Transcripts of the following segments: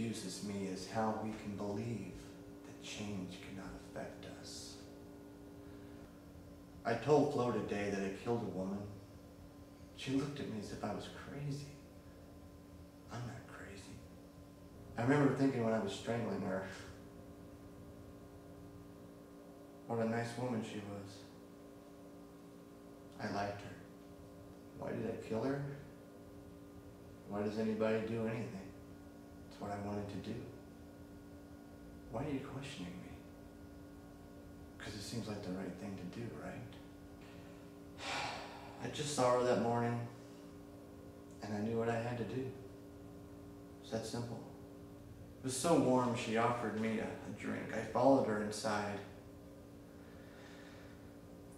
confuses me is how we can believe that change cannot affect us. I told Flo today that I killed a woman. She looked at me as if I was crazy. I'm not crazy. I remember thinking when I was strangling her, what a nice woman she was. I liked her. Why did I kill her? Why does anybody do anything? It's what I wanted to do. Why are you questioning me? Because it seems like the right thing to do, right? I just saw her that morning, and I knew what I had to do. It's that simple. It was so warm, she offered me a drink. I followed her inside.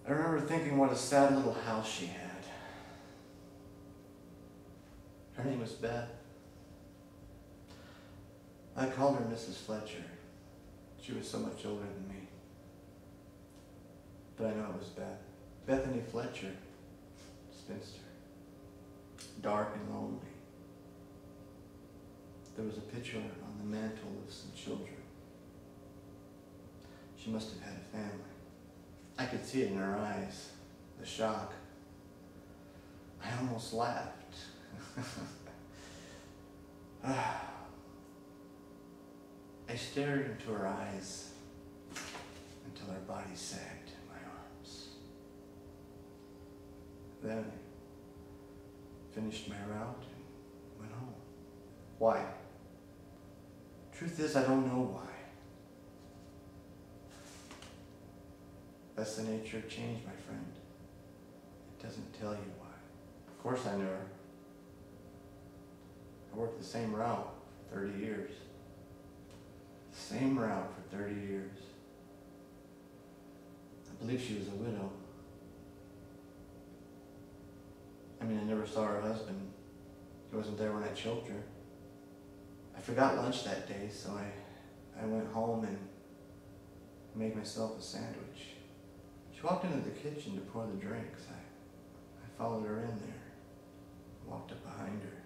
I remember thinking what a sad little house she had. Her name was Beth. I called her Mrs. Fletcher. She was so much older than me. But I know it was Beth. Bethany Fletcher, spinster. Dark and lonely. There was a picture on the mantle of some children. She must have had a family. I could see it in her eyes, the shock. I almost laughed. I stared into her eyes until her body sagged in my arms. Then I finished my route and went home. Why? Truth is, I don't know why. That's the nature of change, my friend. It doesn't tell you why. Of course I knew her. I worked the same route for 30 years. The same route for 30 years. I believe she was a widow. I mean, I never saw her husband. He wasn't there when I choked her. I forgot lunch that day, so I went home and made myself a sandwich. She walked into the kitchen to pour the drinks. I followed her in there, walked up behind her.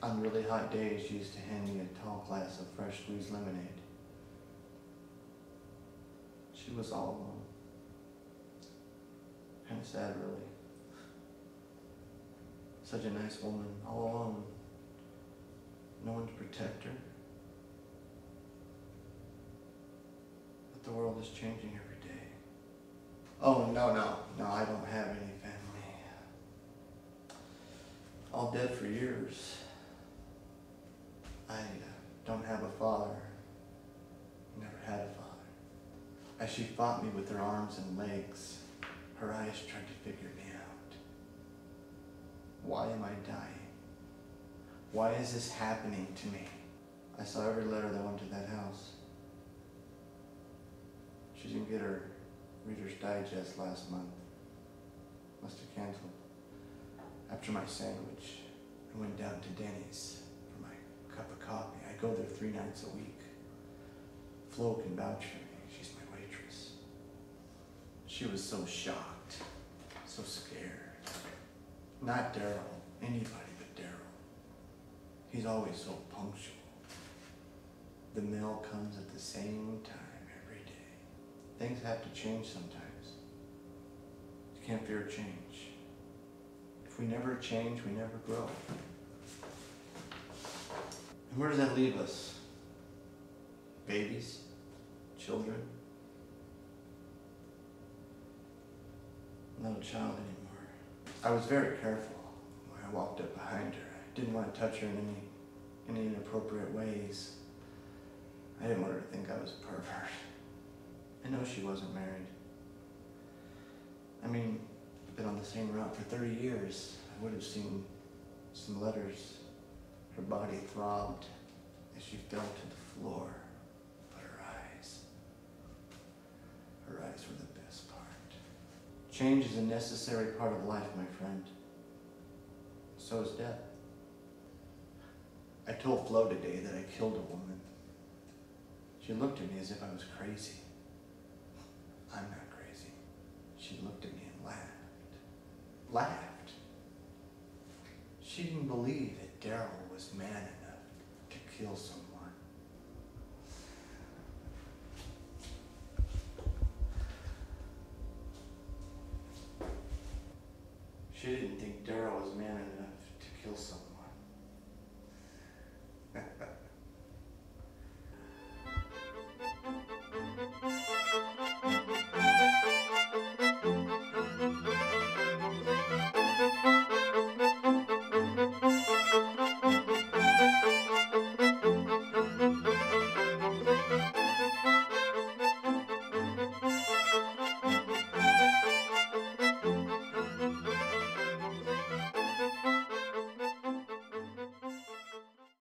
On really hot days, she used to hand me a tall glass of fresh squeezed lemonade. She was all alone. Kind of sad, really. Such a nice woman, all alone. No one to protect her. But the world is changing every day. Oh, no, I don't have any family. All dead for years. I don't have a father. Never had a father. As she fought me with her arms and legs, her eyes tried to figure me out. Why am I dying? Why is this happening to me? I saw every letter that went to that house. She didn't get her Reader's Digest last month. Must have canceled. After my sandwich, I went down to Denny's for my cup of coffee. I go there 3 nights a week. Flo can vouch for me. She's my waitress. She was so shocked, so scared. Not Darrell, anybody but Darrell. He's always so punctual. The mail comes at the same time every day. Things have to change sometimes. You can't fear change. If we never change, we never grow. And where does that leave us? Babies? Children? I'm not a child anymore. I was very careful when I walked up behind her. I didn't want to touch her in any inappropriate ways. I didn't want her to think I was a pervert. I know she wasn't married. I mean, I've been on the same route for 30 years. I would have seen some letters. Her body throbbed as she fell to the floor. But her eyes were the best part. Change is a necessary part of life, my friend. So is death. I told Flo today that I killed a woman. She looked at me as if I was crazy. I'm not crazy. She looked at me and laughed. She didn't believe that Darrell was man enough feel so